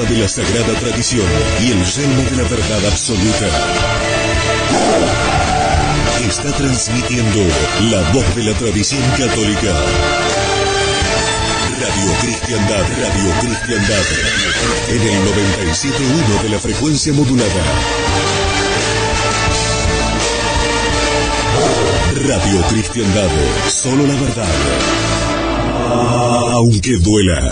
espada de la sagrada tradición y el yelmo de la verdad absoluta. Está transmitiendo la voz de la tradición católica. Radio Cristiandad, en el 97.1 de la frecuencia modulada. Radio Cristiandad, solo la verdad, aunque duela.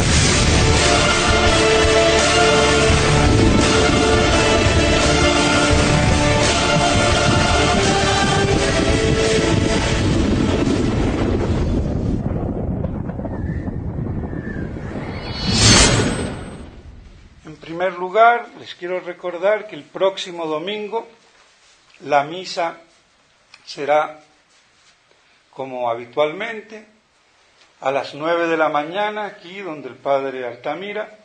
En primer lugar, les quiero recordar que el próximo domingo la misa será como habitualmente a las 9 de la mañana aquí donde el padre Altamira,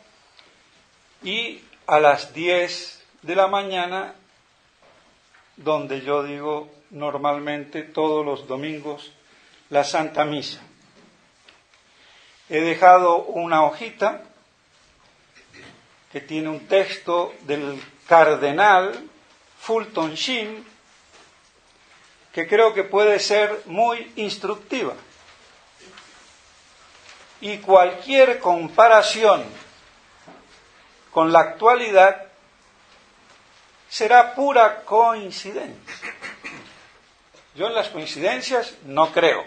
y a las 10 de la mañana donde yo digo normalmente todos los domingos la Santa Misa. He dejado una hojita que tiene un texto del cardenal Fulton Sheen que creo que puede ser muy instructiva. Y cualquier comparación con la actualidad será pura coincidencia. Yo en las coincidencias no creo,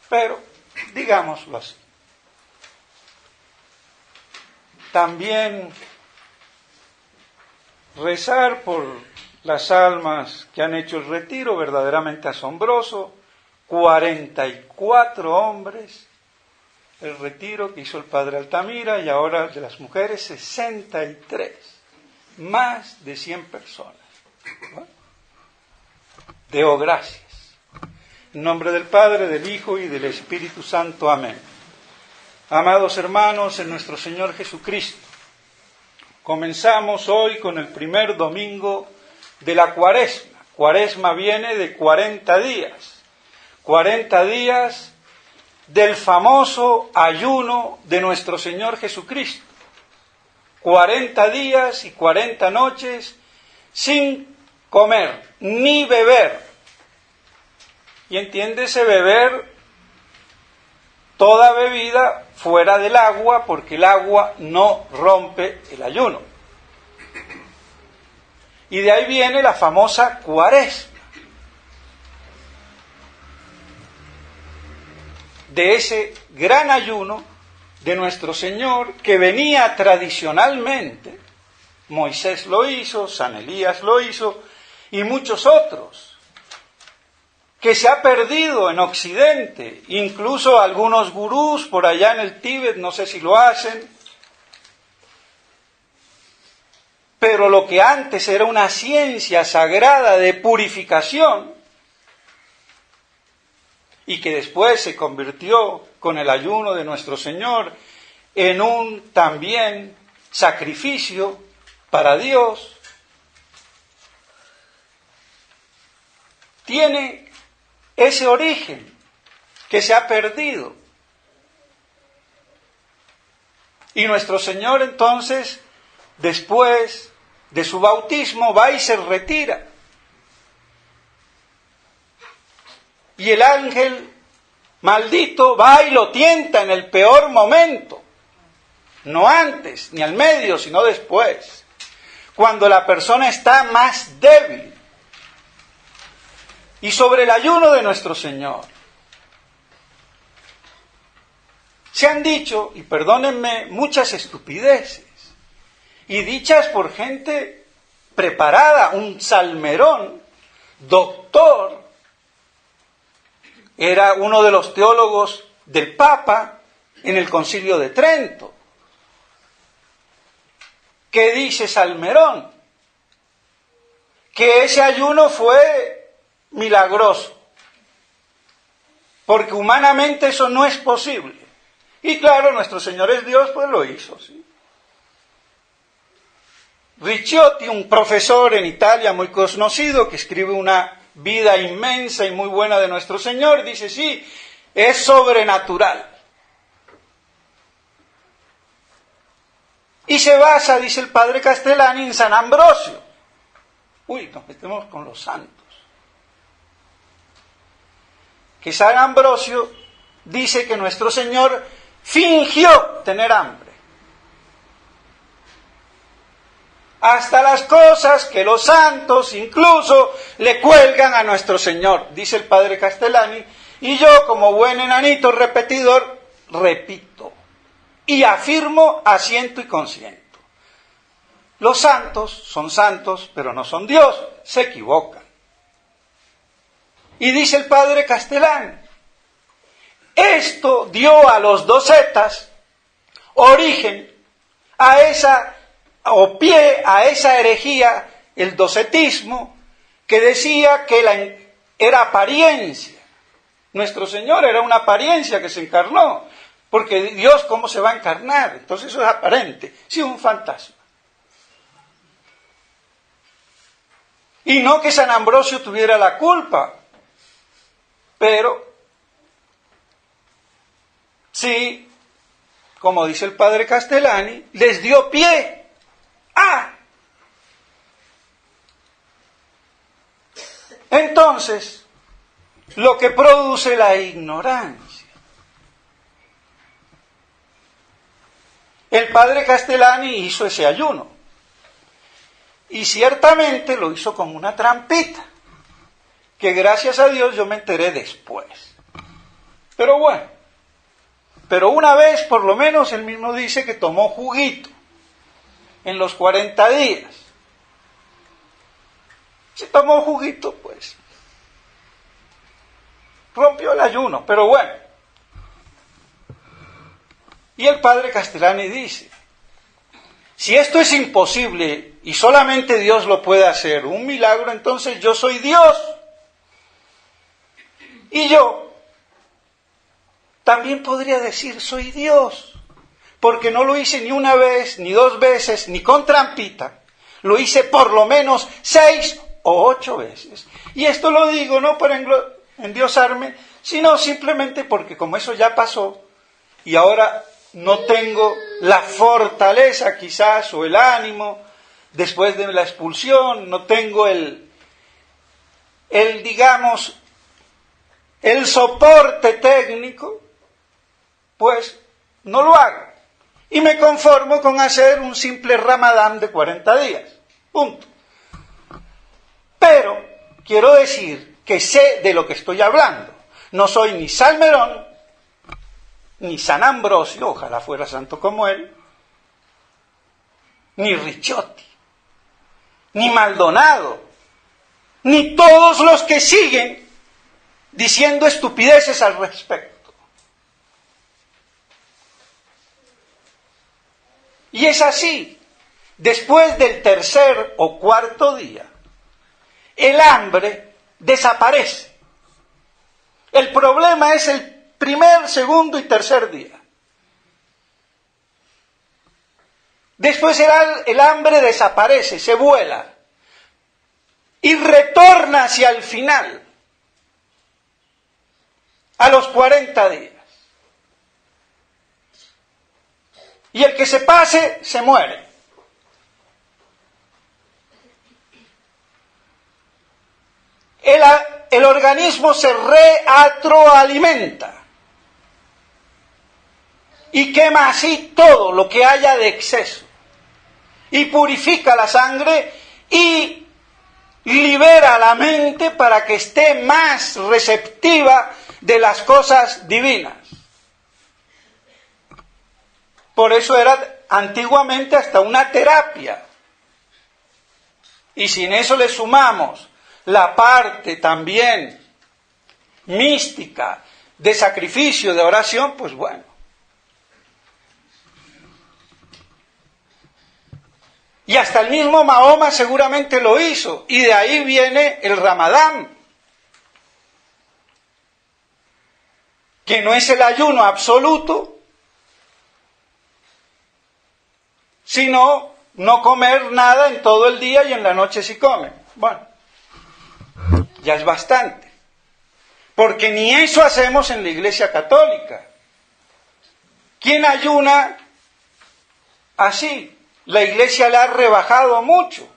pero digámoslo así. También rezar por las almas que han hecho el retiro, verdaderamente asombroso, 44 hombres, el retiro que hizo el padre Altamira, y ahora de las mujeres 63, más de 100 personas. ¿No? Deo gracias. En nombre del Padre, del Hijo y del Espíritu Santo. Amén. Amados hermanos en nuestro Señor Jesucristo, comenzamos hoy con el primer domingo de la Cuaresma. Cuaresma viene de 40 días. 40 días del famoso ayuno de nuestro Señor Jesucristo. 40 días y 40 noches sin comer ni beber. Y entiéndese beber toda bebida fuera del agua, porque el agua no rompe el ayuno. Y de ahí viene la famosa Cuaresma. De ese gran ayuno de nuestro Señor que venía tradicionalmente, Moisés lo hizo, San Elías lo hizo y muchos otros, que se ha perdido en Occidente, incluso algunos gurús por allá en el Tíbet, no sé si lo hacen, pero lo que antes era una ciencia sagrada de purificación, y que después se convirtió con el ayuno de nuestro Señor en un también sacrificio para Dios, tiene ese origen que se ha perdido. Y nuestro Señor entonces, después de su bautismo, va y se retira. Y el ángel maldito va y lo tienta en el peor momento, no antes ni al medio, sino después, cuando la persona está más débil. Y sobre el ayuno de nuestro Señor se han dicho, y perdónenme, muchas estupideces, y dichas por gente preparada. Un Salmerón, doctor, era uno de los teólogos del Papa en el Concilio de Trento. ¿Qué dice Salmerón? Que ese ayuno fue milagroso, porque humanamente eso no es posible. Y claro, nuestro Señor es Dios, pues lo hizo, ¿sí? Ricciotti, un profesor en Italia muy conocido, que escribe una vida inmensa y muy buena de nuestro Señor, dice, sí, es sobrenatural. Y se basa, dice el padre Castellani, en San Ambrosio. Uy, nos metemos con los santos. Que San Ambrosio dice que nuestro Señor fingió tener hambre. Hasta las cosas que los santos incluso le cuelgan a nuestro Señor, dice el padre Castellani, y yo como buen enanito repetidor, repito, y afirmo, asiento y consiento. Los santos son santos, pero no son Dios, se equivocan. Y dice el padre Castellani, esto dio a los docetas origen a esa, o pie a esa herejía, el docetismo, que decía que era apariencia. Nuestro Señor era una apariencia que se encarnó, porque Dios, ¿cómo se va a encarnar? Entonces eso es aparente, sí, un fantasma. Y no que San Ambrosio tuviera la culpa, pero sí, como dice el padre Castellani, les dio pie a. Entonces, lo que produce la ignorancia. El padre Castellani hizo ese ayuno. Y ciertamente lo hizo con una trampita, que gracias a Dios yo me enteré después. Pero bueno, pero una vez por lo menos él mismo dice que tomó juguito en los 40 días. Si tomó juguito, pues rompió el ayuno, pero bueno. Y el padre Castellani dice, si esto es imposible y solamente Dios lo puede hacer, un milagro, entonces yo soy Dios. Y yo también podría decir, soy Dios, porque no lo hice ni una vez, ni 2 veces, ni con trampita. Lo hice por lo menos 6 o 8 veces. Y esto lo digo no para endiosarme, sino simplemente porque como eso ya pasó, y ahora no tengo la fortaleza quizás, o el ánimo, después de la expulsión, no tengo digamos, el soporte técnico, pues no lo hago. Y me conformo con hacer un simple Ramadán de 40 días. Punto. Pero quiero decir que sé de lo que estoy hablando. No soy ni Salmerón, ni San Ambrosio, ojalá fuera santo como él, ni Ricciotti, ni Maldonado, ni todos los que siguen diciendo estupideces al respecto. Y es así, después del 3er o 4.º día, el hambre desaparece. El problema es el 1er, 2.º y 3.er día. Después el hambre desaparece, se vuela y retorna hacia el final, a los 40 días. Y el que se pase, se muere. El organismo se retroalimenta y quema así todo lo que haya de exceso. Y purifica la sangre y libera la mente para que esté más receptiva de las cosas divinas. Por eso era antiguamente hasta una terapia. Y si en eso le sumamos la parte también mística de sacrificio, de oración, pues bueno. Y hasta el mismo Mahoma seguramente lo hizo, y de ahí viene el Ramadán, que no es el ayuno absoluto, sino no comer nada en todo el día y en la noche sí comen. Bueno, ya es bastante, porque ni eso hacemos en la Iglesia Católica. ¿Quién ayuna así? la iglesia le ha rebajado mucho.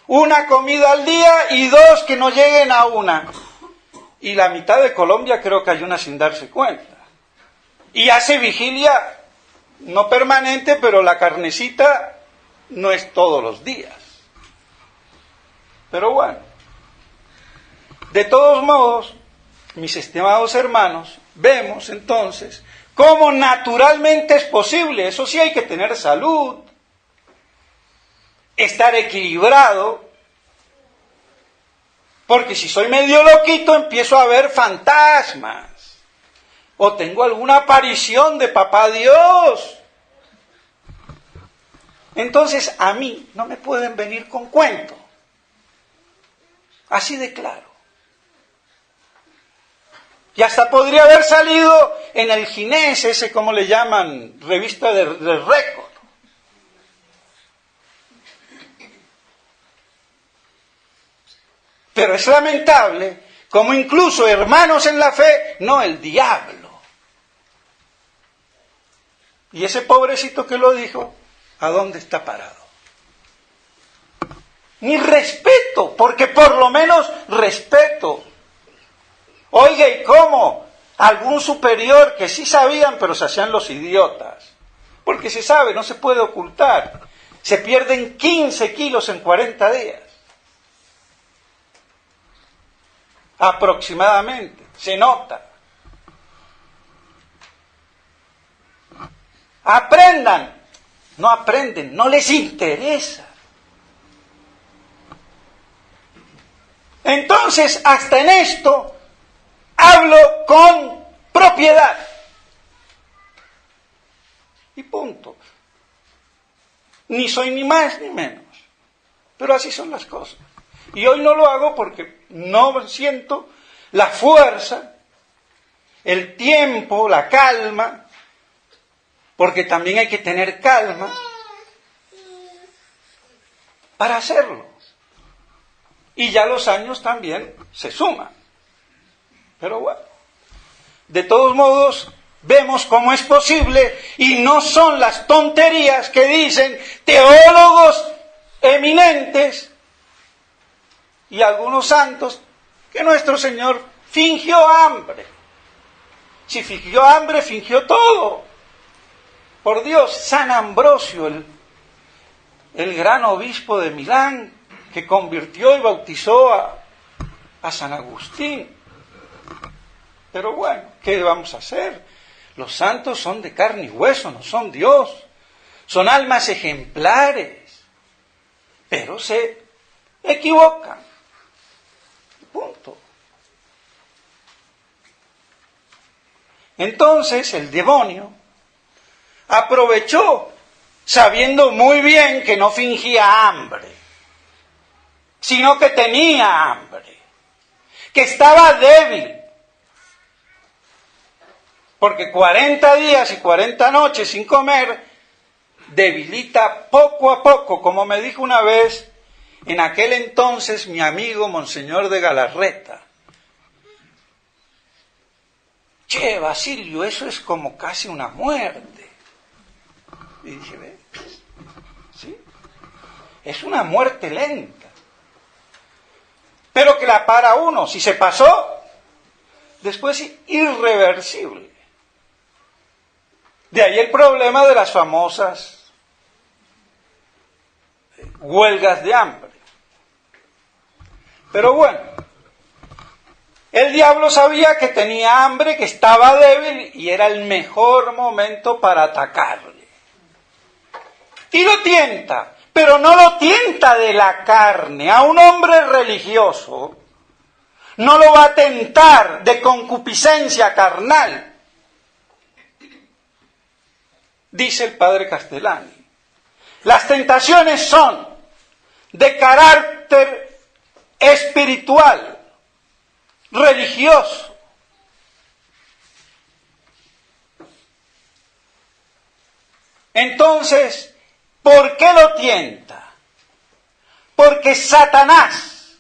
Una comida al día y 2 que no lleguen a una. Y la mitad de Colombia creo que ayuna sin darse cuenta. Y hace vigilia, no permanente, pero la carnecita no es todos los días. Pero bueno, de todos modos, mis estimados hermanos, vemos entonces cómo naturalmente es posible. Eso sí, hay que tener salud, estar equilibrado, porque si soy medio loquito empiezo a ver fantasmas, o tengo alguna aparición de papá Dios. Entonces a mí no me pueden venir con cuento, así de claro. Y hasta podría haber salido en el Ginés, ese como le llaman, revista de récord. Pero es lamentable como incluso hermanos en la fe, no el diablo. Y ese pobrecito que lo dijo, ¿a dónde está parado? Ni respeto, porque por lo menos respeto. Oiga, ¿y cómo? Algún superior que sí sabían, pero se hacían los idiotas. Porque se sabe, no se puede ocultar. Se pierden 15 kilos en 40 días. Aproximadamente, se nota. Aprendan. No aprenden, no les interesa. Entonces, hasta en esto, hablo con propiedad. Y punto. Ni soy ni más ni menos. Pero así son las cosas. Y hoy no lo hago porque no siento la fuerza, el tiempo, la calma, porque también hay que tener calma para hacerlo. Y ya los años también se suman. Pero bueno, de todos modos, vemos cómo es posible y no son las tonterías que dicen teólogos eminentes y algunos santos que nuestro Señor fingió hambre. Si fingió hambre, fingió todo. Por Dios, San Ambrosio, el gran obispo de Milán, que convirtió y bautizó a San Agustín. Pero bueno, ¿qué vamos a hacer? Los santos son de carne y hueso, no son Dios. Son almas ejemplares, pero se equivocan. Punto. Entonces el demonio aprovechó, sabiendo muy bien que no fingía hambre, sino que tenía hambre, que estaba débil, porque 40 días y 40 noches sin comer debilita poco a poco, como me dijo una vez en aquel entonces mi amigo Monseñor de Galarreta. Che, Basilio, eso es como casi una muerte. Y dije, ¿ves? ¿Sí? Es una muerte lenta. Pero que la para uno. Si se pasó, después es irreversible. De ahí el problema de las famosas huelgas de hambre. Pero bueno, el diablo sabía que tenía hambre, que estaba débil y era el mejor momento para atacarle. Y lo tienta, pero no lo tienta de la carne. A un hombre religioso no lo va a tentar de concupiscencia carnal. Dice el padre Castellani. Las tentaciones son de carácter espiritual, religioso. Entonces, ¿por qué lo tienta? Porque Satanás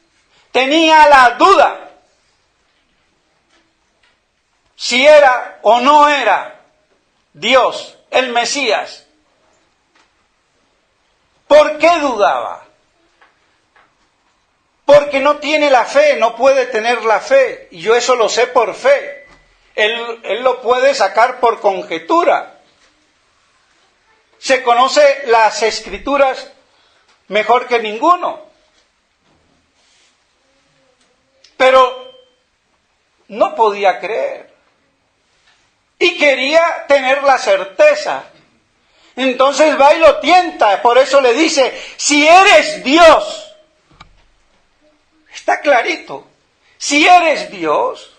tenía la duda si era o no era Dios, el Mesías. ¿Por qué dudaba? Porque no tiene la fe, no puede tener la fe. Y yo eso lo sé por fe. Él lo puede sacar por conjetura. Se conoce las Escrituras mejor que ninguno. Pero no podía creer. Y quería tener la certeza. Entonces va y lo tienta. Por eso le dice, si eres Dios. Está clarito. Si eres Dios,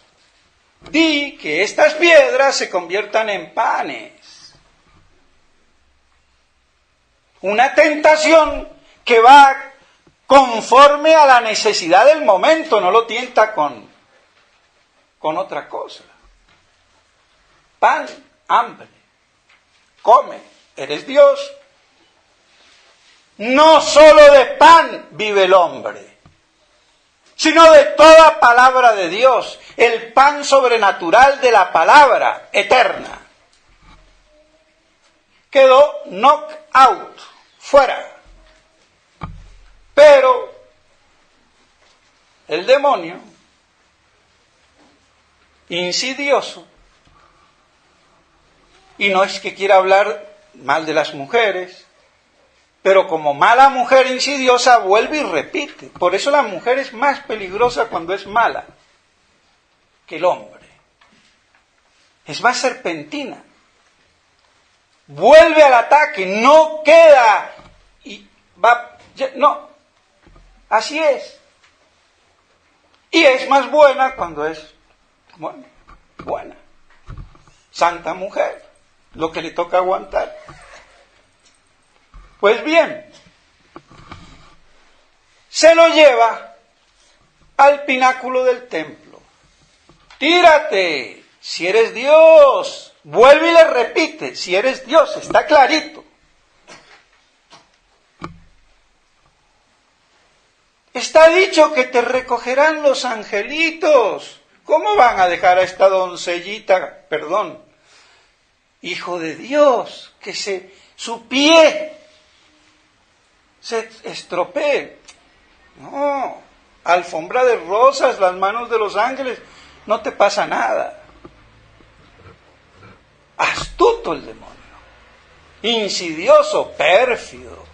di que estas piedras se conviertan en panes. Una tentación que va conforme a la necesidad del momento, no lo tienta con otra cosa. Pan, hambre, come, eres Dios. No solo de pan vive el hombre, sino de toda palabra de Dios, el pan sobrenatural de la palabra eterna. Quedó knock out, fuera. Pero el demonio, insidioso, y no es que quiera hablar mal de las mujeres, pero como mala mujer insidiosa vuelve y repite. Por eso la mujer es más peligrosa cuando es mala que el hombre. Es más serpentina. Vuelve al ataque, no queda y va. No, así es. Y es más buena cuando es buena. Santa mujer, lo que le toca aguantar. Pues bien, se lo lleva al pináculo del templo. Tírate, si eres Dios. Vuelve y le repite, si eres Dios, está clarito. Está dicho que te recogerán los angelitos. ¿Cómo van a dejar a esta doncellita, hijo de Dios, que su pie se estropee? No, alfombra de rosas, las manos de los ángeles, no te pasa nada. Astuto el demonio, insidioso, pérfido.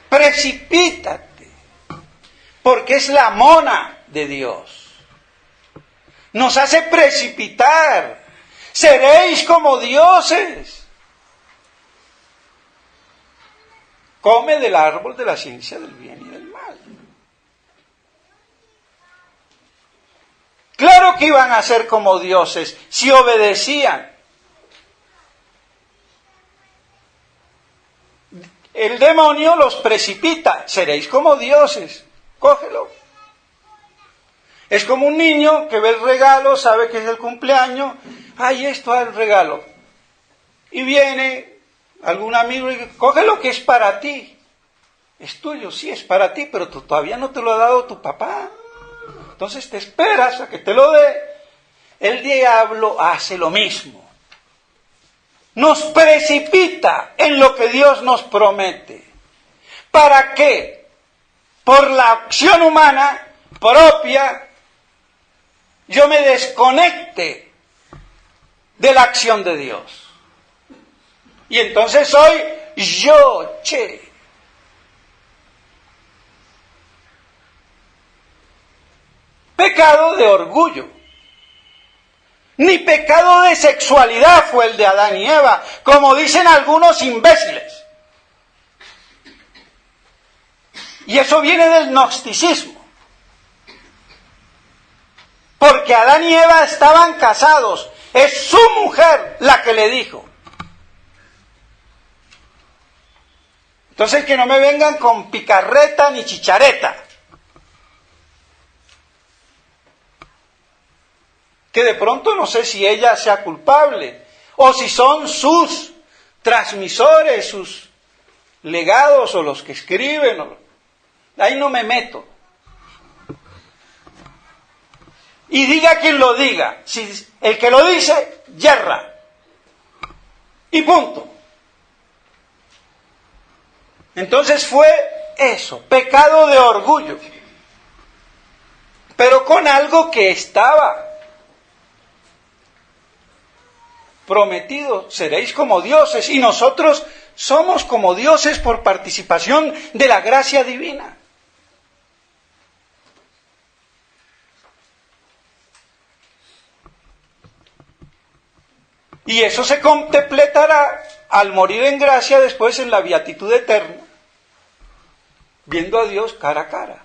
Precipítate, porque es la mona de Dios. Nos hace precipitar. Seréis como dioses. Come del árbol de la ciencia del bien y del mal. Claro que iban a ser como dioses si obedecían. El demonio los precipita. Seréis como dioses. Cógelo. Es como un niño que ve el regalo, sabe que es el cumpleaños. Ay, esto es el regalo. Y viene algún amigo y dice, coge lo que es para ti. Es tuyo, sí, es para ti, pero todavía no te lo ha dado tu papá. Entonces te esperas a que te lo dé. El diablo hace lo mismo. Nos precipita en lo que Dios nos promete. ¿Para qué? Por la acción humana propia, yo me desconecte de la acción de Dios. Y entonces soy yo, Pecado de orgullo. Ni pecado de sexualidad fue el de Adán y Eva, como dicen algunos imbéciles. Y eso viene del gnosticismo. Porque Adán y Eva estaban casados. Es su mujer la que le dijo. Entonces que no me vengan con picarreta ni chichareta. Que de pronto no sé si ella sea culpable, o si son sus transmisores, sus legados, o los que escriben. Ahí no me meto. Y diga quien lo diga. Si el que lo dice, yerra. Y punto. Entonces fue eso, pecado de orgullo, pero con algo que estaba prometido: seréis como dioses, y nosotros somos como dioses por participación de la gracia divina. Y eso se completará al morir en gracia después en la beatitud eterna, viendo a Dios cara a cara.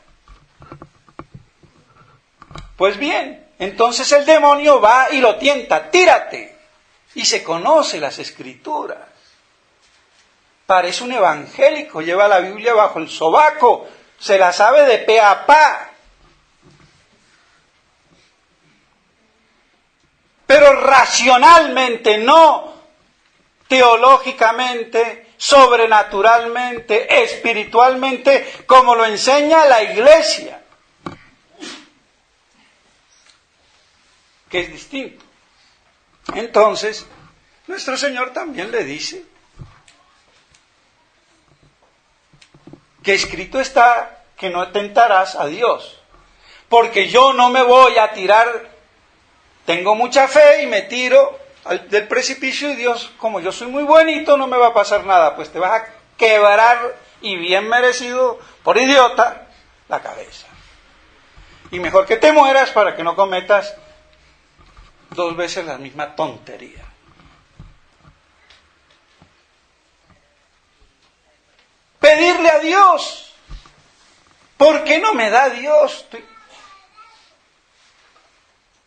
Pues bien, entonces el demonio va y lo tienta: tírate. Y se conoce las Escrituras. Parece un evangélico, lleva la Biblia bajo el sobaco, se la sabe de pe a pa. Pero racionalmente, no teológicamente, sobrenaturalmente, espiritualmente, como lo enseña la Iglesia, que es distinto. Entonces, nuestro Señor también le dice que escrito está que no tentarás a Dios, porque yo no me voy a tirar, tengo mucha fe y me tiro del precipicio y Dios, como yo soy muy buenito, no me va a pasar nada. Pues te vas a quebrar, y bien merecido, por idiota, la cabeza. Y mejor que te mueras para que no cometas 2 veces la misma tontería. Pedirle a Dios: ¿por qué no me da Dios?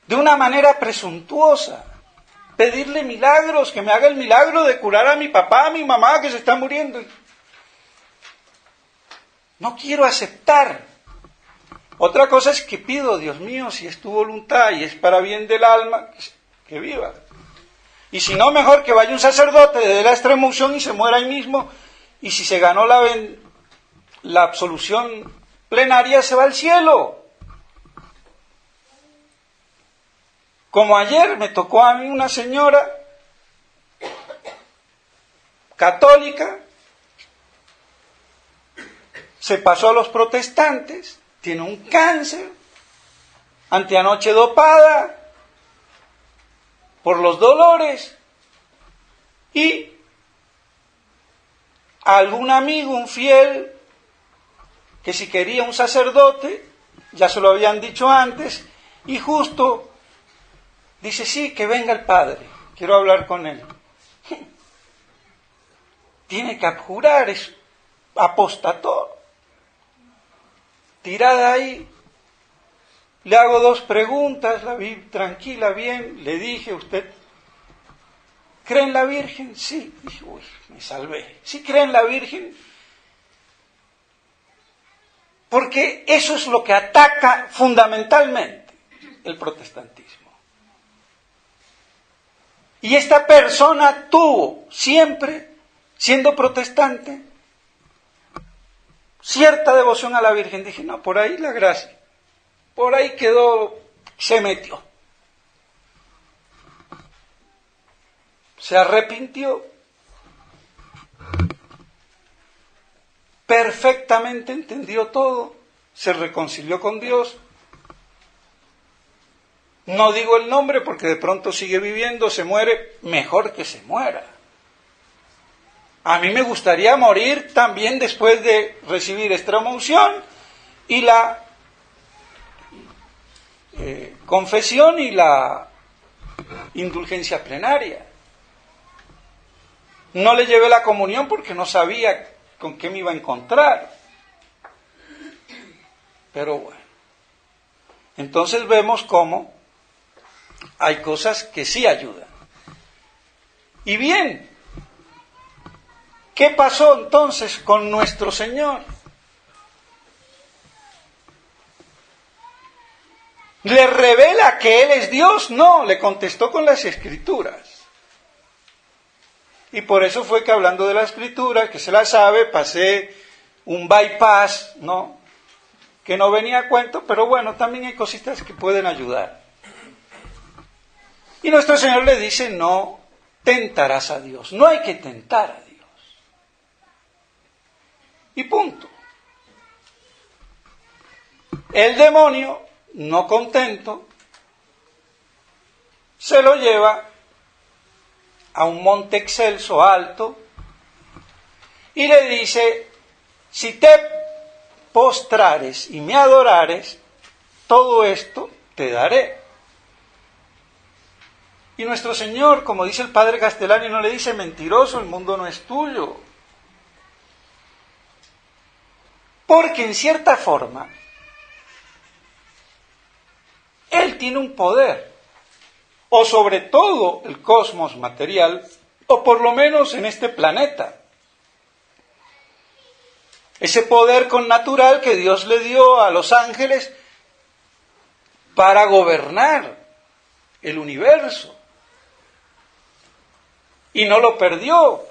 De una manera presuntuosa. Pedirle milagros, que me haga el milagro de curar a mi papá, a mi mamá que se está muriendo. No quiero aceptar. Otra cosa es que pido: Dios mío, si es tu voluntad y es para bien del alma, que viva. Y si no, mejor que vaya un sacerdote, le dé la extremunción y se muera ahí mismo. Y si se ganó la absolución plenaria, se va al cielo. Como ayer me tocó a mí una señora católica, se pasó a los protestantes, tiene un cáncer, anteanoche dopada por los dolores, y algún amigo, un fiel, que si quería un sacerdote, ya se lo habían dicho antes, y justo dice: sí, que venga el padre, quiero hablar con él. Tiene que abjurar, es apostató. Tirada ahí, le hago 2 preguntas, la vi tranquila, bien, le dije: ¿usted cree en la Virgen? Sí. Dije: uy, me salvé. ¿Sí cree en la Virgen? Porque eso es lo que ataca fundamentalmente el protestantismo. Y esta persona tuvo siempre, siendo protestante, cierta devoción a la Virgen. Dije: no, por ahí la gracia, por ahí quedó, se metió. Se arrepintió, perfectamente entendió todo, se reconcilió con Dios. No digo el nombre porque de pronto sigue viviendo, se muere, mejor que se muera. A mí me gustaría morir también después de recibir extremaunción y la confesión y la indulgencia plenaria. No le llevé la comunión porque no sabía con qué me iba a encontrar. Pero bueno, entonces vemos cómo hay cosas que sí ayudan. Y bien, ¿qué pasó entonces con nuestro Señor? ¿Le revela que Él es Dios? No, le contestó con las Escrituras. Y por eso fue que, hablando de la Escritura, que se la sabe, pasé un bypass, ¿no? Que no venía a cuento, pero bueno, también hay cositas que pueden ayudar. Y nuestro Señor le dice: no tentarás a Dios. No hay que tentar a Dios. Y punto. El demonio, no contento, se lo lleva a un monte excelso alto y le dice: si te postrares y me adorares, todo esto te daré. Y nuestro Señor, como dice el padre Castellani, no le dice: mentiroso, el mundo no es tuyo. Porque en cierta forma, Él tiene un poder, o sobre todo el cosmos material, o por lo menos en este planeta. Ese poder connatural que Dios le dio a los ángeles para gobernar el universo. Y no lo perdió.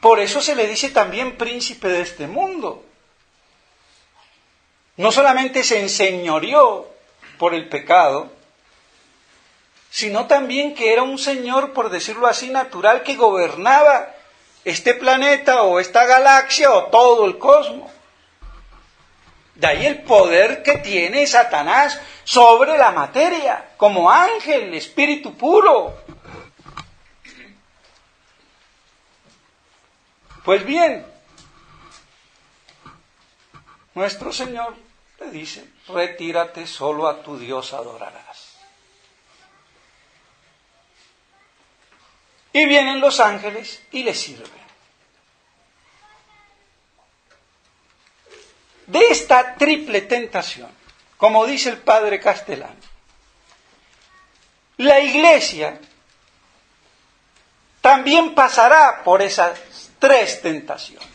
Por eso se le dice también príncipe de este mundo. No solamente se enseñoreó por el pecado, sino también que era un señor, por decirlo así, natural, que gobernaba este planeta o esta galaxia o todo el cosmos. De ahí el poder que tiene Satanás sobre la materia, como ángel, espíritu puro. Pues bien, nuestro Señor le dice: retírate, solo a tu Dios adorarás. Y vienen los ángeles y le sirven. De esta triple tentación, como dice el padre Castellani, la Iglesia también pasará por esas tres tentaciones.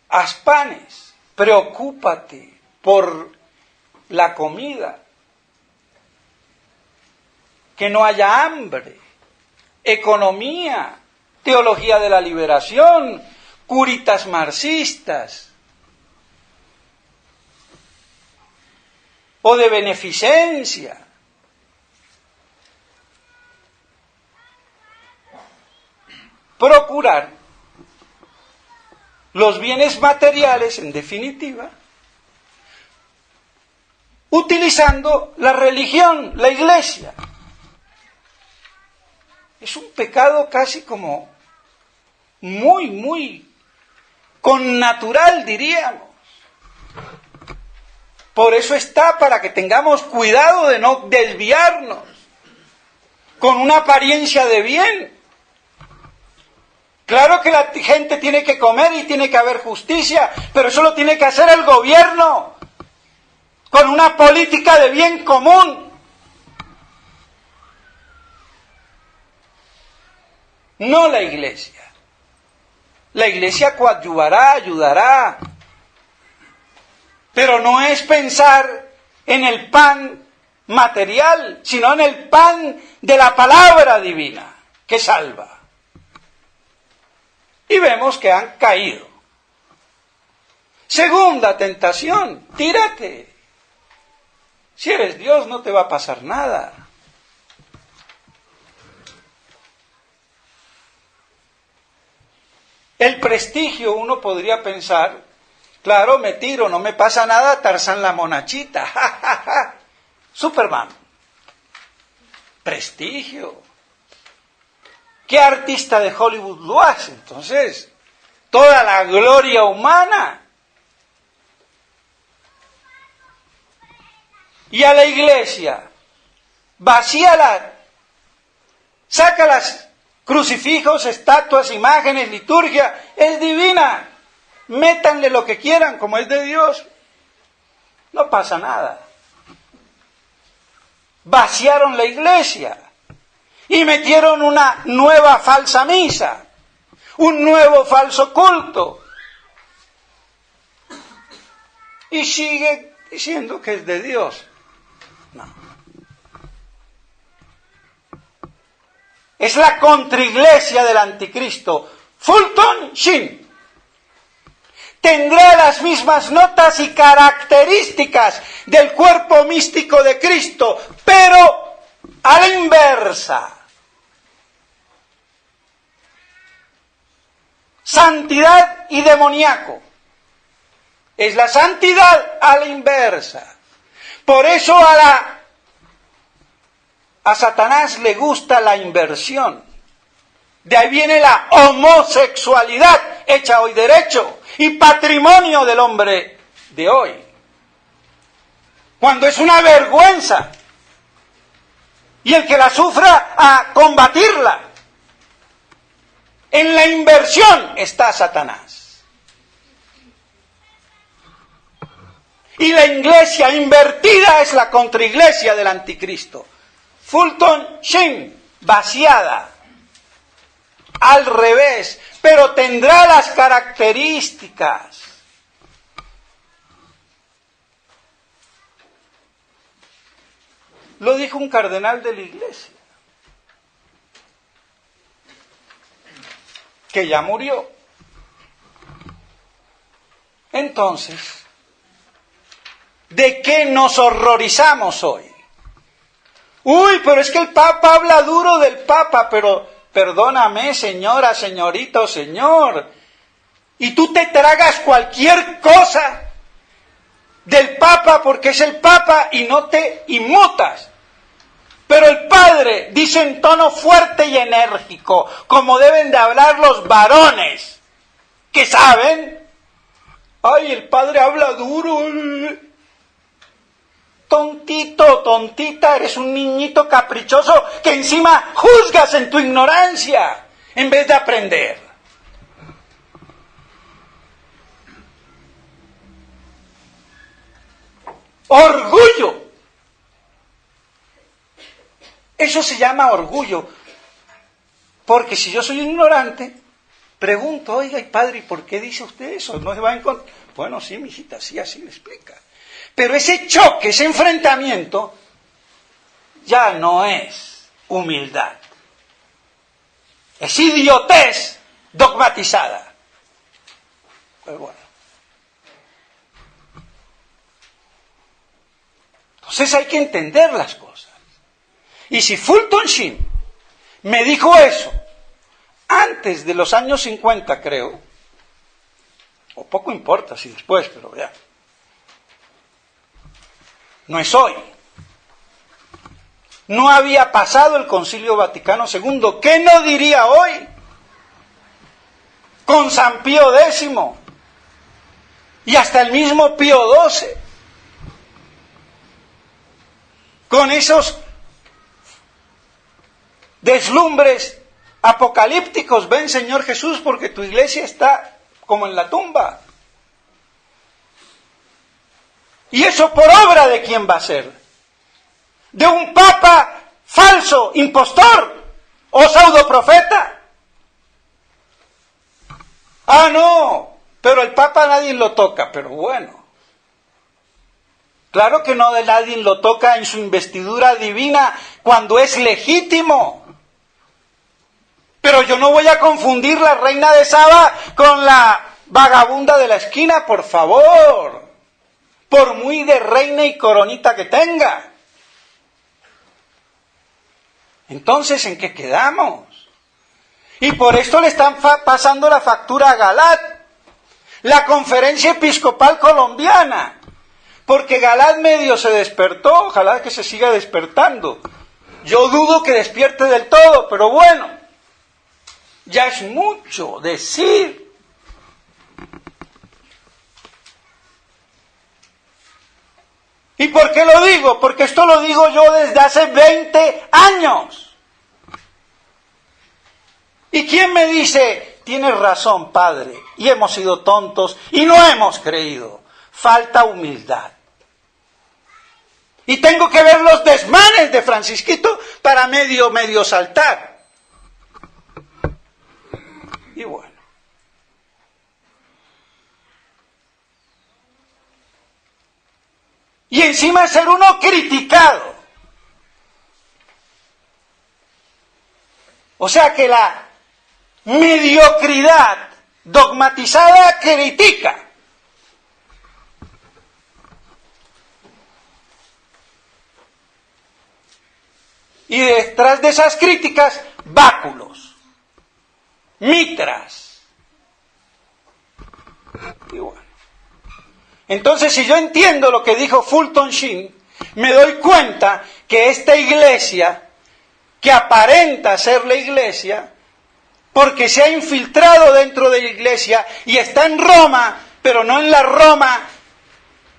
Haz panes, preocúpate por la comida, que no haya hambre, economía, teología de la liberación, curitas marxistas, o de beneficencia. Procurar los bienes materiales, en definitiva, utilizando la religión, la Iglesia. Es un pecado casi como muy connatural, diríamos. Por eso está, para que tengamos cuidado de no desviarnos con una apariencia de bien. Claro que la gente tiene que comer y tiene que haber justicia, pero eso lo tiene que hacer el gobierno, con una política de bien común. No la Iglesia. La Iglesia coadyuvará, ayudará, pero no es pensar en el pan material, sino en el pan de la palabra divina, que salva. Y vemos que han caído. Segunda tentación: tírate. Si eres Dios, no te va a pasar nada. El prestigio, uno podría pensar: claro, me tiro, no me pasa nada, Tarzán la monachita, ja, ja, ja. Superman. Prestigio. ¿Qué artista de Hollywood lo hace? Entonces, toda la gloria humana. Y a la Iglesia, vacíala, sácalas. Crucifijos, estatuas, imágenes, liturgia, es divina. Métanle lo que quieran, como es de Dios. No pasa nada. Vaciaron la Iglesia y metieron una nueva falsa misa, un nuevo falso culto. Y sigue diciendo que es de Dios. No. Es la contraiglesia del anticristo. Fulton Sheen. Tendrá las mismas notas y características del cuerpo místico de Cristo, pero a la inversa. santidad y demoníaco. Es la santidad a la inversa. Por eso a Satanás le gusta la inversión. De ahí viene la homosexualidad, hecha hoy derecho y patrimonio del hombre de hoy. Cuando es una vergüenza. Y el que la sufra, a combatirla. En la inversión está Satanás. Y la iglesia invertida es la contraiglesia del anticristo. Fulton Sheen, vaciada. Al revés, pero tendrá las características. Lo dijo un cardenal de la iglesia, que ya murió. Entonces, ¿de qué nos horrorizamos hoy? Uy, pero es que el Papa habla duro del Papa, pero perdóname, señora, señorito, señor, y tú te tragas cualquier cosa del Papa porque es el Papa y no te inmutas. Pero el Padre dice en tono fuerte y enérgico, como deben de hablar los varones, que saben. Ay, el Padre habla duro. Tontito, tontita, eres un niñito caprichoso que encima juzgas en tu ignorancia en vez de aprender. Orgullo. Eso se llama orgullo. Porque si yo soy ignorante, pregunto, oiga, Padre, ¿y por qué dice usted eso? ¿No se va a encontrar? Bueno, sí, mijita, sí, así le explica. Pero ese choque, ese enfrentamiento, ya no es humildad. Es idiotez dogmatizada. Pues bueno. Entonces hay que entender las cosas. Y si Fulton Sheen me dijo eso antes de los años 50, creo, o poco importa si después, pero ya, no es hoy. No había pasado el Concilio Vaticano II. ¿Qué no diría hoy? Con San Pío X y hasta el mismo Pío XII. Con esos deslumbres apocalípticos, ven Señor Jesús, porque tu iglesia está como en la tumba. ¿Y eso por obra de quién va a ser? ¿De un papa falso, impostor o pseudoprofeta? Ah, no, pero el papa nadie lo toca, pero bueno. Claro que no de nadie lo toca en su investidura divina cuando es legítimo. Pero yo no voy a confundir la reina de Saba con la vagabunda de la esquina, por favor. Por muy de reina y coronita que tenga. Entonces, ¿en qué quedamos? Y por esto le están pasando la factura a Galat, la Conferencia Episcopal Colombiana. Porque Galat medio se despertó, ojalá que se siga despertando. Yo dudo que despierte del todo, pero bueno, ya es mucho decir. ¿Y por qué lo digo? Porque esto lo digo yo desde hace 20 años. ¿Y quién me dice, tienes razón, Padre, y hemos sido tontos y no hemos creído? Falta humildad. Y tengo que ver los desmanes de Francisquito para medio saltar. Y bueno. Y encima de ser uno criticado. O sea que la mediocridad dogmatizada critica. Y detrás de esas críticas, báculos, mitras, Entonces, si yo entiendo lo que dijo Fulton Sheen, me doy cuenta que esta iglesia, que aparenta ser la iglesia, porque se ha infiltrado dentro de la iglesia y está en Roma, pero no en la Roma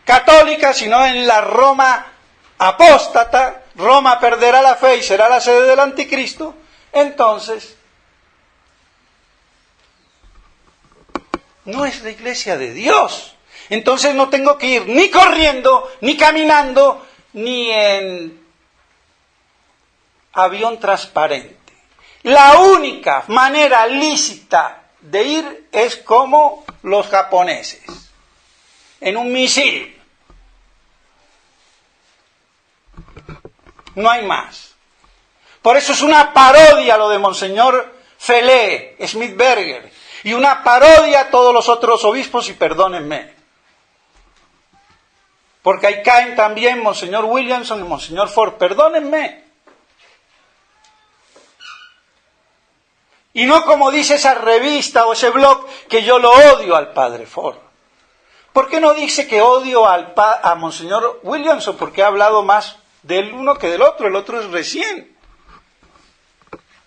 católica, sino en la Roma apóstata. Roma perderá la fe y será la sede del anticristo. Entonces, no es la iglesia de Dios. Entonces no tengo que ir ni corriendo, ni caminando, ni en avión transparente. La única manera lícita de ir es como los japoneses, en un misil. No hay más. Por eso es una parodia lo de Monseñor Felé, Smithberger, y una parodia a todos los otros obispos, y perdónenme. Porque ahí caen también Monseñor Williamson y Monseñor Ford, perdónenme. Y no como dice esa revista o ese blog que yo lo odio al padre Ford. ¿Por qué no dice que odio a Monseñor Williamson? Porque ha hablado más del uno que del otro, el otro es recién.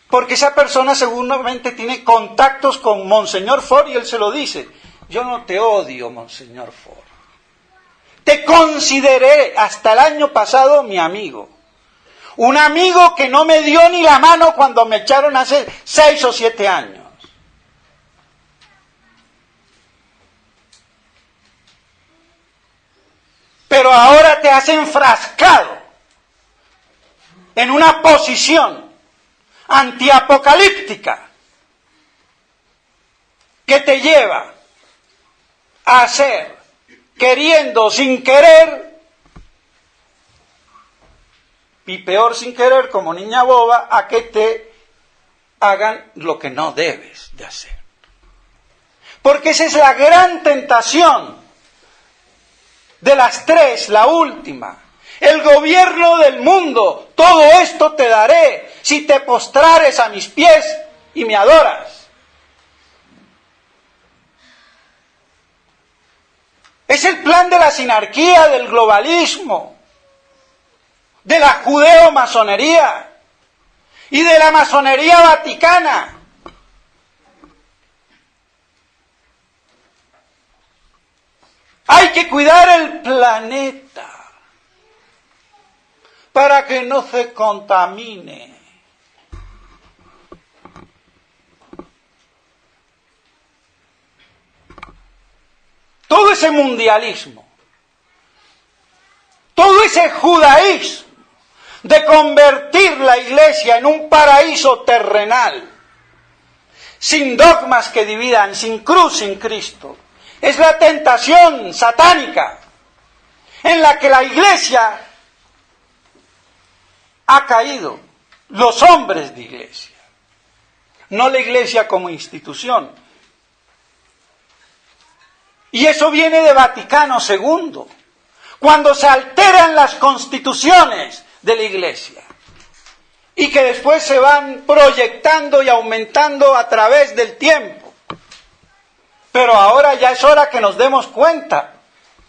Porque esa persona seguramente tiene contactos con Monseñor Ford y él se lo dice. Yo no te odio, Monseñor Ford. Te consideré hasta el año pasado mi amigo. Un amigo que no me dio ni la mano cuando me echaron hace 6 o 7 años. Pero ahora te has enfrascado en una posición antiapocalíptica que te lleva a hacer, queriendo sin querer, y peor sin querer, como niña boba, a que te hagan lo que no debes de hacer. Porque esa es la gran tentación de las 3, la última. El gobierno del mundo, todo esto te daré si te postrares a mis pies y me adoras. Es el plan de la sinarquía, del globalismo, de la judeo-masonería y de la masonería vaticana. Hay que cuidar el planeta para que no se contamine. Todo ese mundialismo, todo ese judaísmo de convertir la iglesia en un paraíso terrenal, sin dogmas que dividan, sin cruz, sin Cristo, es la tentación satánica en la que la iglesia ha caído, los hombres de iglesia, no la iglesia como institución. Y eso viene de Vaticano II, cuando se alteran las constituciones de la iglesia y que después se van proyectando y aumentando a través del tiempo. Pero ahora ya es hora que nos demos cuenta,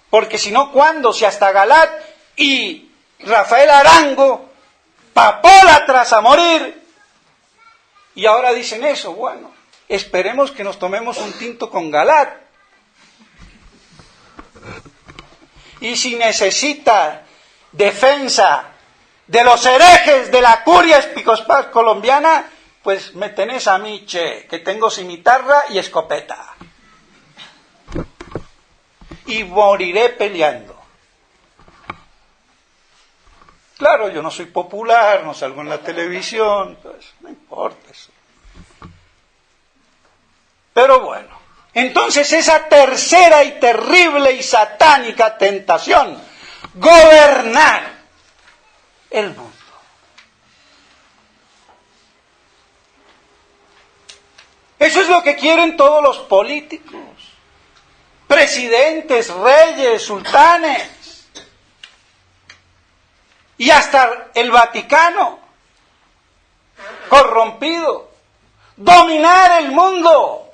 porque si no, ¿cuándo? Si hasta Galat y Rafael Arango, papólatras a morir, y ahora dicen eso. Bueno, esperemos que nos tomemos un tinto con Galat. Y si necesita defensa de los herejes de la curia episcopal colombiana, pues me tenés a mí, che, que tengo cimitarra y escopeta. Y moriré peleando. Claro, yo no soy popular, no salgo en la televisión, pues no importa eso. Pero bueno, entonces esa tercera y terrible y satánica tentación, gobernar el mundo. Eso es lo que quieren todos los políticos, presidentes, reyes, sultanes, y hasta el Vaticano, corrompido, dominar el mundo.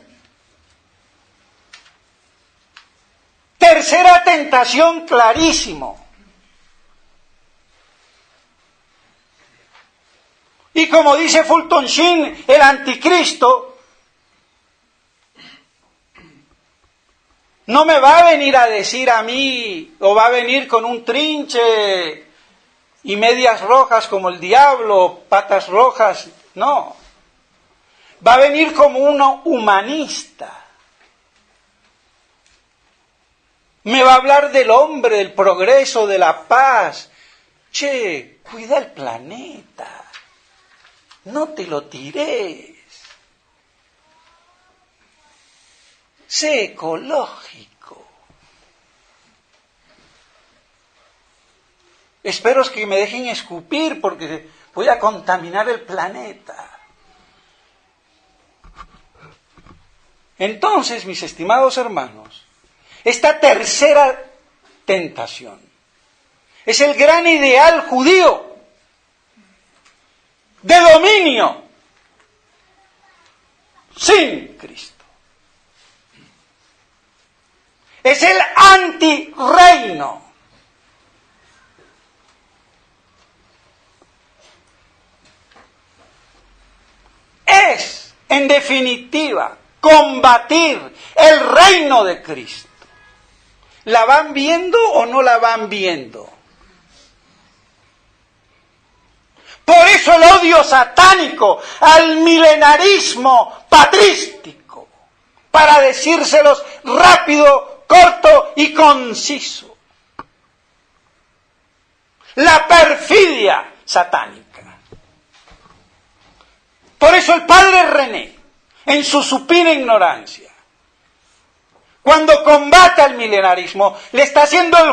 Tercera tentación, clarísimo. Y como dice Fulton Sheen, el anticristo no me va a venir a decir a mí, o va a venir con un trinche y medias rojas como el diablo, patas rojas, no. Va a venir como uno humanista. Me va a hablar del hombre, del progreso, de la paz. Che, cuida el planeta. No te lo tires. Sé ecológico. Espero que me dejen escupir porque voy a contaminar el planeta. Entonces, mis estimados hermanos, esta tercera tentación es el gran ideal judío de dominio sin Cristo. Es el antirreino. Es, en definitiva, combatir el reino de Cristo. ¿La van viendo o no la van viendo? Por eso el odio satánico al milenarismo patrístico, para decírselos rápido, corto y conciso. La perfidia satánica. Por eso el padre René, en su supina ignorancia, cuando combate al milenarismo, le está haciendo el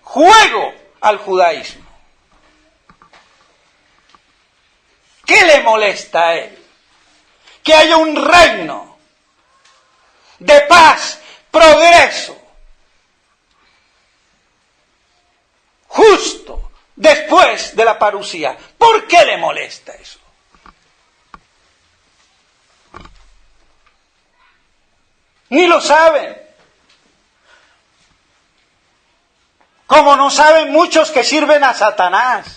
juego al judaísmo. ¿Qué le molesta a él? Que haya un reino de paz, progreso, justo después de la parusía. ¿Por qué le molesta eso? Ni lo saben. Como no saben muchos que sirven a Satanás.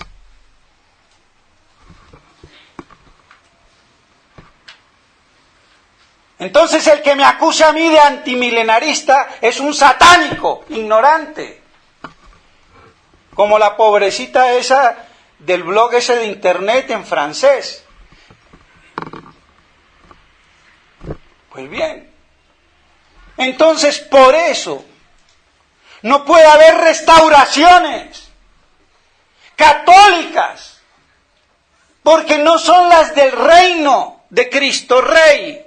Entonces el que me acusa a mí de antimilenarista es un satánico, ignorante. Como la pobrecita esa del blog ese de internet en francés. Pues bien. Entonces por eso no puede haber restauraciones católicas, porque no son las del reino de Cristo Rey.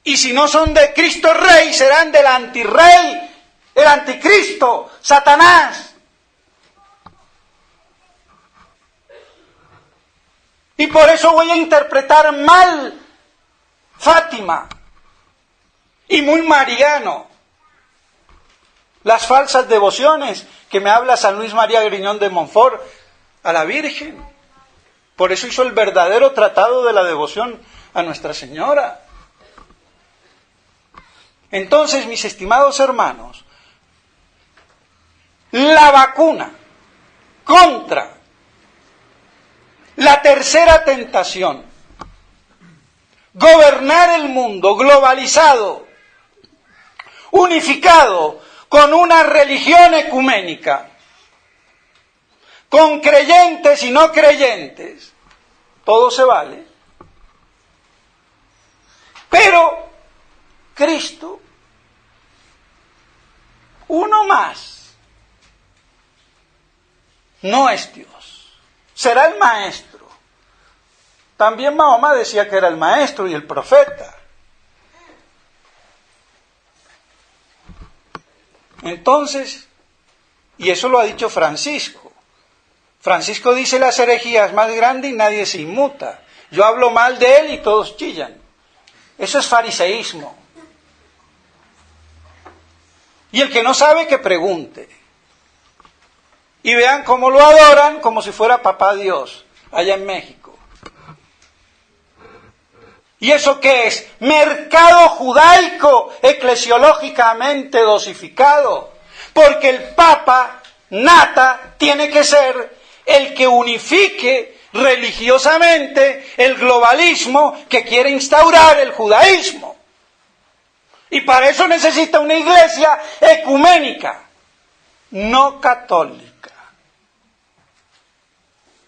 Y si no son de Cristo Rey, serán del antirrey, el anticristo, Satanás. Y por eso voy a interpretar mal Fátima y muy mariano las falsas devociones que me habla San Luis María Griñón de Montfort a la Virgen. Por eso hizo el verdadero tratado de la devoción a Nuestra Señora. Entonces, mis estimados hermanos, la vacuna contra la tercera tentación, gobernar el mundo globalizado, unificado, con una religión ecuménica, con creyentes y no creyentes, todo se vale, pero Cristo, uno más, no es Dios, será el maestro. También Mahoma decía que era el maestro y el profeta. Entonces, y eso lo ha dicho Francisco. Francisco dice las herejías más grandes y nadie se inmuta. Yo hablo mal de él y todos chillan. Eso es fariseísmo. Y el que no sabe, que pregunte. Y vean cómo lo adoran como si fuera papá Dios, allá en México. ¿Y eso qué es? Mercado judaico eclesiológicamente dosificado. Porque el Papa Nata tiene que ser el que unifique religiosamente el globalismo que quiere instaurar el judaísmo. Y para eso necesita una iglesia ecuménica, no católica.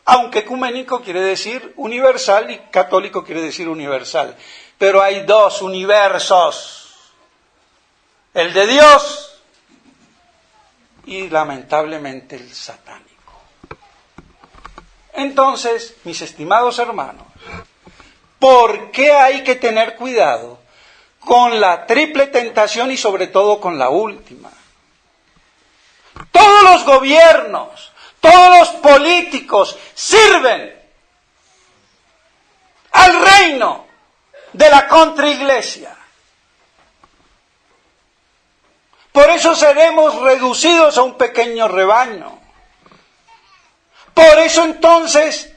Aunque ecuménico quiere decir universal y católico quiere decir universal. Pero hay dos universos, el de Dios y lamentablemente el satánico. Entonces, mis estimados hermanos, ¿por qué hay que tener cuidado con la triple tentación y sobre todo con la última? Todos los gobiernos, todos los políticos sirven al reino de la contraiglesia. Por eso seremos reducidos a un pequeño rebaño. Por eso entonces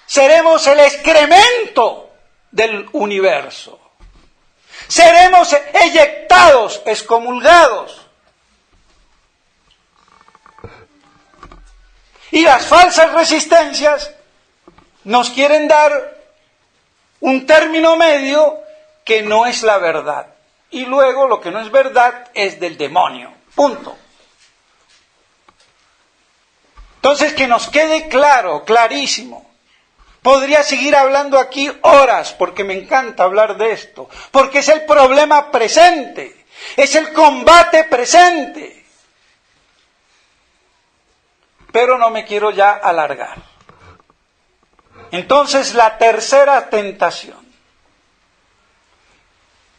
seremos el excremento del universo. Seremos eyectados, excomulgados. Y las falsas resistencias nos quieren dar un término medio que no es la verdad. Y luego lo que no es verdad es del demonio. Punto. Entonces, que nos quede claro, clarísimo. Podría seguir hablando aquí horas, porque me encanta hablar de esto, porque es el problema presente, es el combate presente. Pero no me quiero ya alargar. Entonces, la tercera tentación,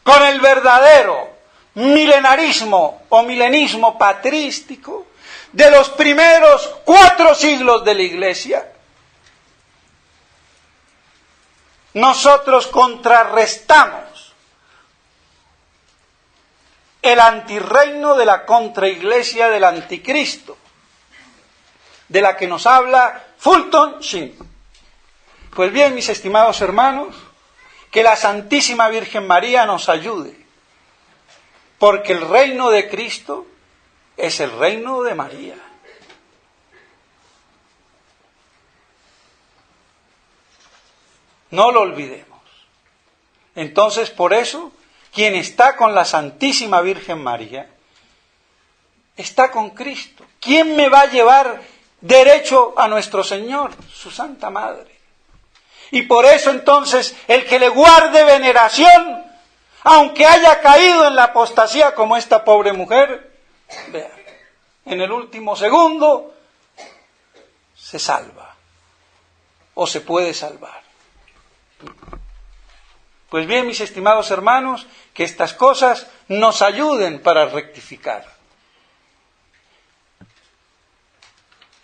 con el verdadero milenarismo o milenismo patrístico de los primeros 4 siglos de la Iglesia, nosotros contrarrestamos el antirreino de la contraiglesia del anticristo, de la que nos habla Fulton Sheen. Pues bien, mis estimados hermanos, que la Santísima Virgen María nos ayude, porque el reino de Cristo es el reino de María. No lo olvidemos. Entonces, por eso, quien está con la Santísima Virgen María, está con Cristo. ¿Quién me va a llevar derecho a nuestro Señor? Su Santa Madre. Y por eso, entonces, el que le guarde veneración, aunque haya caído en la apostasía como esta pobre mujer, vean, en el último segundo se salva o se puede salvar. Pues bien, mis estimados hermanos, que estas cosas nos ayuden para rectificar,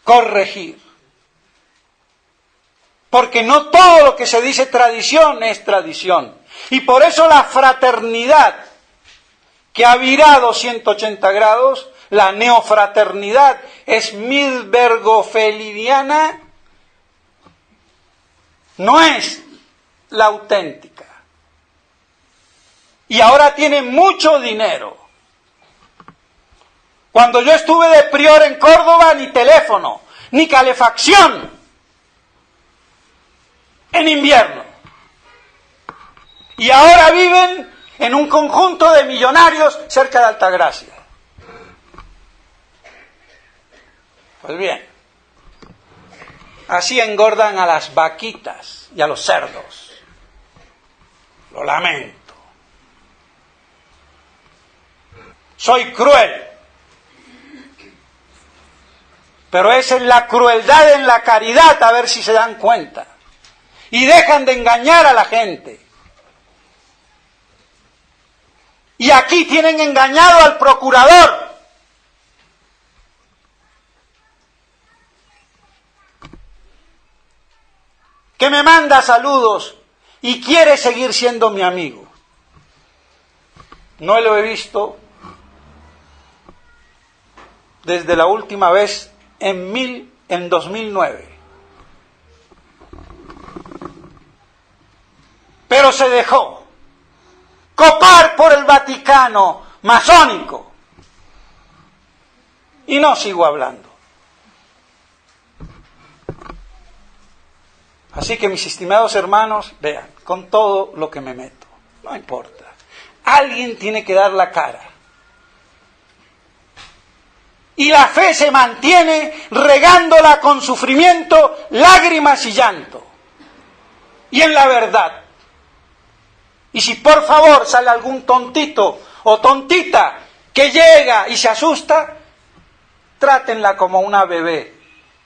corregir, porque no todo lo que se dice tradición es tradición, y por eso la fraternidad que ha virado 180 grados, la neofraternidad es milbergofelidiana, no es la auténtica. Y ahora tiene mucho dinero. Cuando yo estuve de prior en Córdoba, ni teléfono, ni calefacción en invierno. Y ahora viven en un conjunto de millonarios cerca de Altagracia. Pues bien, así engordan a las vaquitas y a los cerdos. Lo lamento. Soy cruel. Pero esa es la crueldad en la caridad, a ver si se dan cuenta. Y dejan de engañar a la gente. Y aquí tienen engañado al procurador. Que me manda saludos y quiere seguir siendo mi amigo. No lo he visto desde la última vez en 2009. Pero se dejó. copar por el Vaticano masónico. Y no sigo hablando. Así que, mis estimados hermanos, vean, con todo lo que me meto, no importa. Alguien tiene que dar la cara. Y la fe se mantiene regándola con sufrimiento, lágrimas y llanto. Y en la verdad. Y si por favor sale algún tontito o tontita que llega y se asusta, trátenla como una bebé,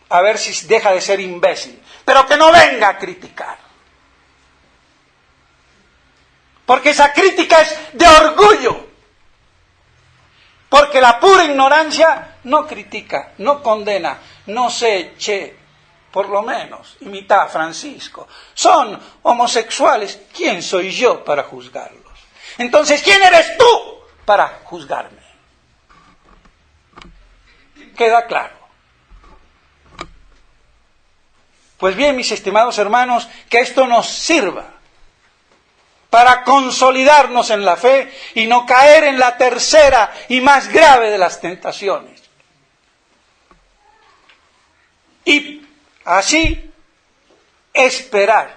a ver si deja de ser imbécil, pero que no venga a criticar. Porque esa crítica es de orgullo. Porque la pura ignorancia no critica, no condena, no se eche, por lo menos, imita a Francisco. Son homosexuales, ¿quién soy yo para juzgarlos? Entonces, ¿quién eres tú para juzgarme? ¿Queda claro? Pues bien, mis estimados hermanos, que esto nos sirva para consolidarnos en la fe y no caer en la tercera y más grave de las tentaciones. Y así esperar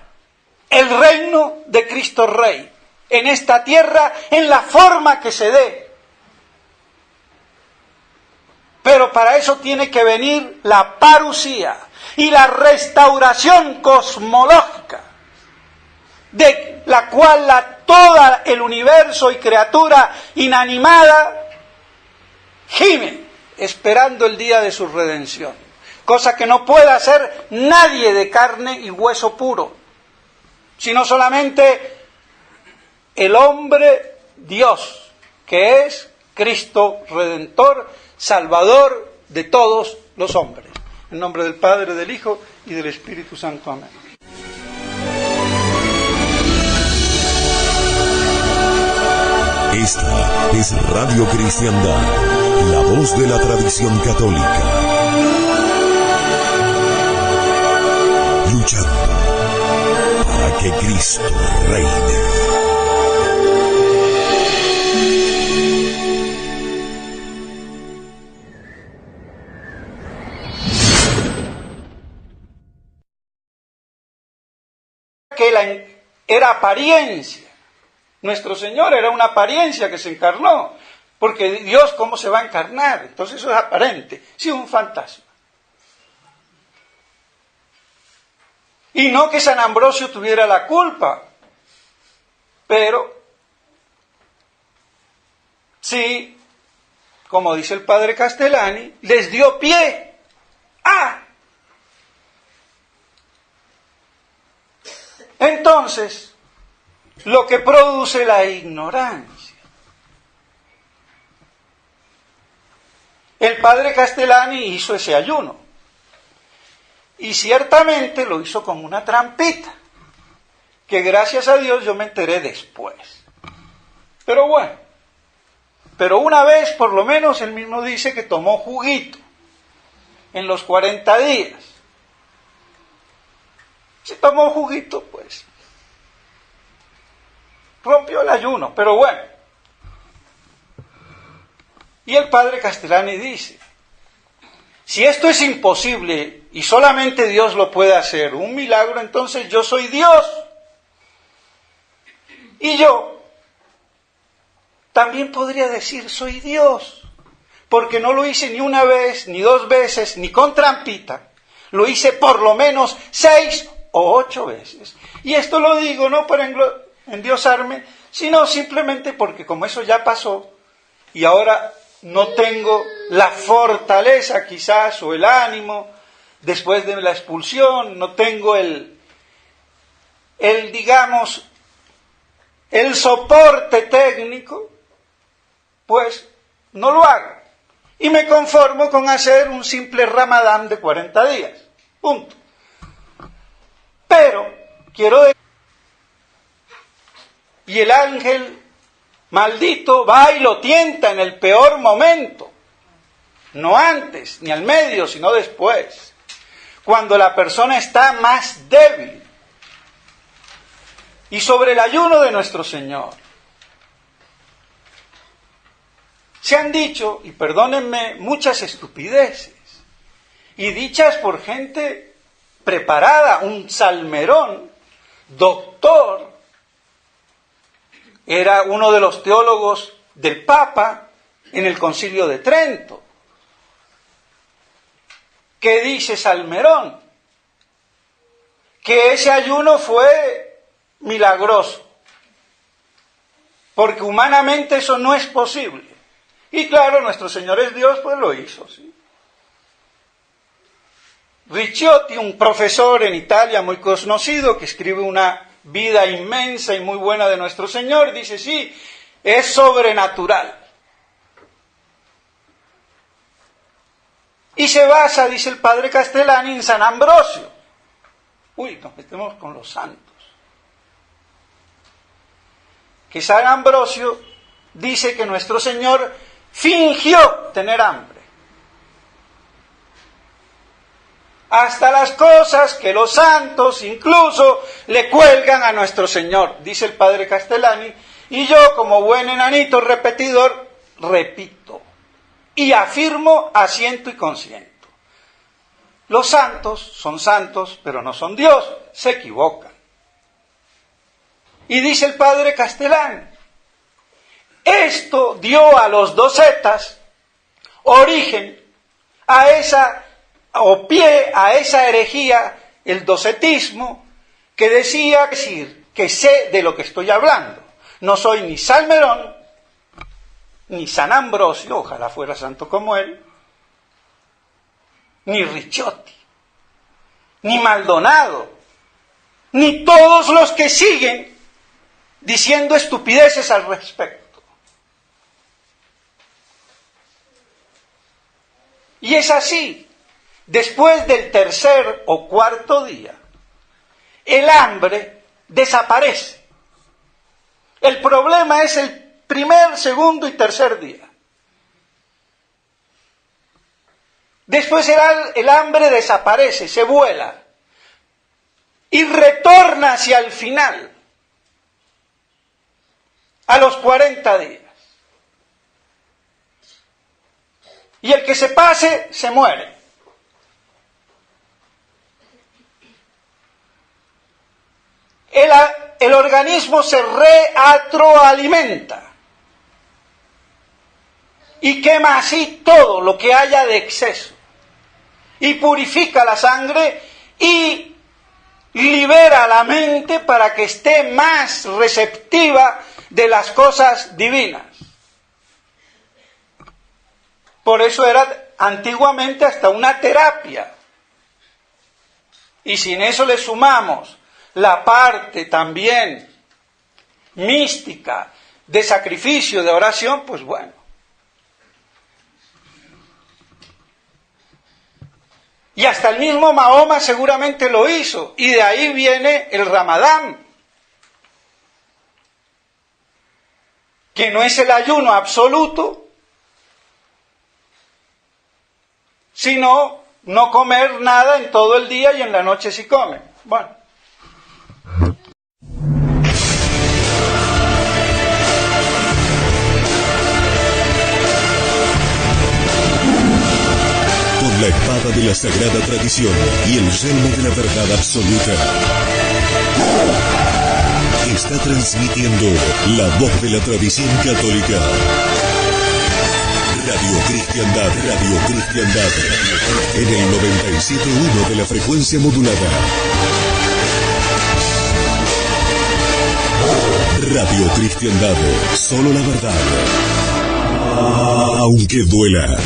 el reino de Cristo Rey en esta tierra en la forma que se dé. Pero para eso tiene que venir la parusía y la restauración cosmológica, de la cual todo el universo y criatura inanimada gime, esperando el día de su redención. Cosa que no puede hacer nadie de carne y hueso puro, sino solamente el hombre Dios, que es Cristo Redentor, Salvador de todos los hombres. En nombre del Padre, del Hijo y del Espíritu Santo. Amén. Esta es Radio Cristiandad, la voz de la tradición católica. Luchando para que Cristo reine. Que era apariencia. Nuestro Señor era una apariencia que se encarnó. Porque Dios, ¿cómo se va a encarnar? Entonces eso es aparente. Sí, un fantasma. Y no que San Ambrosio tuviera la culpa. Pero sí, como dice el padre Castellani, les dio pie a. Entonces, lo que produce la ignorancia. El padre Castellani hizo ese ayuno. Y ciertamente lo hizo con una trampita, que gracias a Dios yo me enteré después. Pero bueno, pero una vez por lo menos él mismo dice que tomó juguito en los 40 días. Si tomó juguito, pues rompió el ayuno, pero bueno. Y el padre Castellani dice, si esto es imposible y solamente Dios lo puede hacer, un milagro, entonces yo soy Dios. Y yo también podría decir, soy Dios, porque no lo hice ni una vez, ni dos veces, ni con trampita. Lo hice por lo menos 6 o 8 veces. Y esto lo digo no para endiosarme, sino simplemente porque como eso ya pasó, y ahora no tengo la fortaleza quizás o el ánimo después de la expulsión, no tengo digamos, el soporte técnico, pues no lo hago. Y me conformo con hacer un simple Ramadán de 40 días. Punto. Pero, quiero decir, y el ángel maldito va y lo tienta en el peor momento, no antes, ni al medio, sino después, cuando la persona está más débil. Y sobre el ayuno de nuestro Señor, Se han dicho, y perdónenme, muchas estupideces, y dichas por gente preparada, un Salmerón, doctor, era uno de los teólogos del Papa en el Concilio de Trento. ¿Qué dice Salmerón? Que ese ayuno fue milagroso, porque humanamente eso no es posible. Y claro, nuestro Señor es Dios, pues lo hizo, ¿sí? Ricciotti, un profesor en Italia muy conocido, que escribe una vida inmensa y muy buena de nuestro Señor, dice, sí, es sobrenatural. Y se basa, dice el padre Castellani, en San Ambrosio. Uy, nos metemos con los santos. Que San Ambrosio dice que nuestro Señor fingió tener hambre. Hasta las cosas que los santos incluso le cuelgan a nuestro Señor, dice el padre Castellani, y yo como buen enanito repetidor, repito, y afirmo, asiento y consiento. Los santos son santos, pero no son Dios, se equivocan. Y dice el padre Castellani, esto dio a los docetas origen a esa, o pie a esa herejía, el docetismo, que decía que sé de lo que estoy hablando. No soy ni Salmerón, ni San Ambrosio, ojalá fuera santo como él, ni Ricciotti, ni Maldonado, ni todos los que siguen diciendo estupideces al respecto. Y es así, después del tercer o cuarto día, el hambre desaparece. El problema es el primer, segundo y tercer día. Después el hambre desaparece, se vuela y retorna hacia el final, a los 40 días. Y el que se pase, se muere. El organismo se retroalimenta y quema así todo lo que haya de exceso y purifica la sangre y libera la mente para que esté más receptiva de las cosas divinas. Por eso era antiguamente hasta una terapia. Y si en eso le sumamos la parte también mística de sacrificio, de oración, pues bueno. Y hasta el mismo Mahoma seguramente lo hizo, y de ahí viene el Ramadán, que no es el ayuno absoluto, sino no comer nada en todo el día y en la noche sí come. Bueno. Con la espada de la sagrada tradición y el yelmo de la verdad absoluta, está transmitiendo la voz de la tradición católica. Radio Cristiandad, en el 97.1 de la frecuencia modulada. Radio Cristiandad, solo la verdad, aunque duela.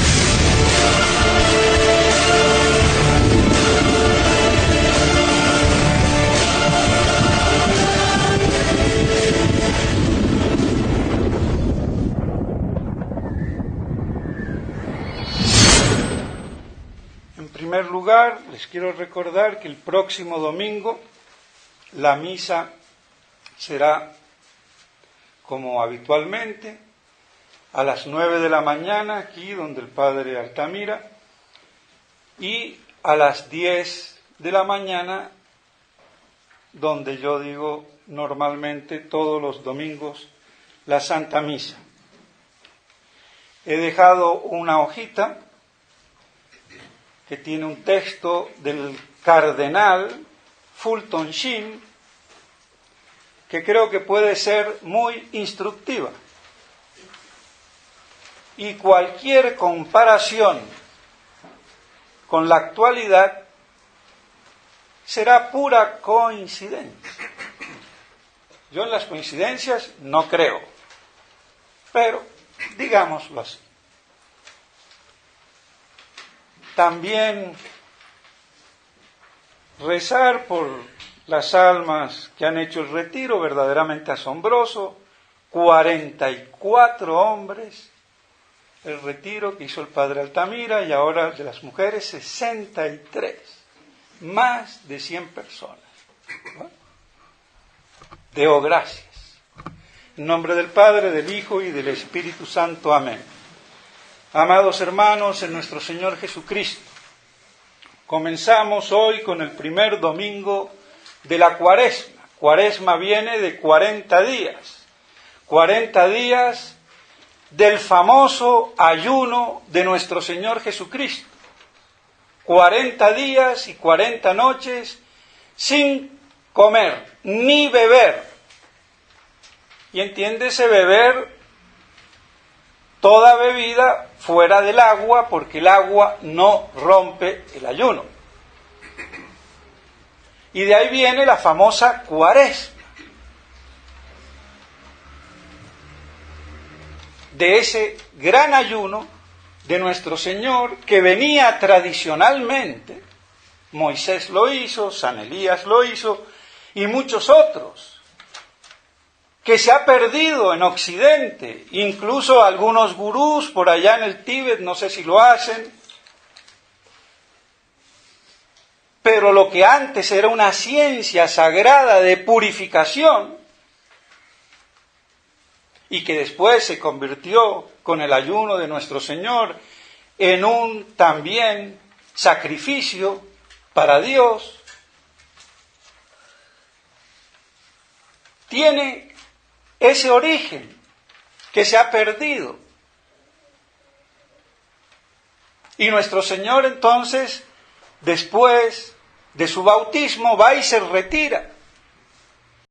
En primer lugar, les quiero recordar que el próximo domingo la misa será como habitualmente a las 9 de la mañana aquí donde el padre Altamira, y a las 10 de la mañana donde yo digo normalmente todos los domingos la Santa Misa. he dejado una hojita que tiene un texto del cardenal Fulton Sheen que creo que puede ser muy instructiva. Y cualquier comparación con la actualidad será pura coincidencia. Yo en las coincidencias no creo, pero digámoslo así. También rezar por las almas que han hecho el retiro, verdaderamente asombroso, 44 hombres, el retiro que hizo el padre Altamira, y ahora de las mujeres 63, más de 100 personas. ¿No? Deo gracias. En nombre del Padre, del Hijo y del Espíritu Santo. Amén. Amados hermanos, en nuestro Señor Jesucristo, comenzamos hoy con el primer domingo de la Cuaresma. Cuaresma viene de 40 días. 40 días del famoso ayuno de nuestro Señor Jesucristo. 40 días y 40 noches sin comer ni beber. Y entiéndese beber toda bebida fuera del agua, porque el agua no rompe el ayuno. Y de ahí viene la famosa Cuaresma. De ese gran ayuno de nuestro Señor que venía tradicionalmente, Moisés lo hizo, San Elías lo hizo y muchos otros, que se ha perdido en Occidente, incluso algunos gurús por allá en el Tíbet, no sé si lo hacen, pero lo que antes era una ciencia sagrada de purificación, y que después se convirtió con el ayuno de nuestro Señor en un también sacrificio para Dios, tiene ese origen que se ha perdido. Y nuestro Señor entonces, después de su bautismo, va y se retira.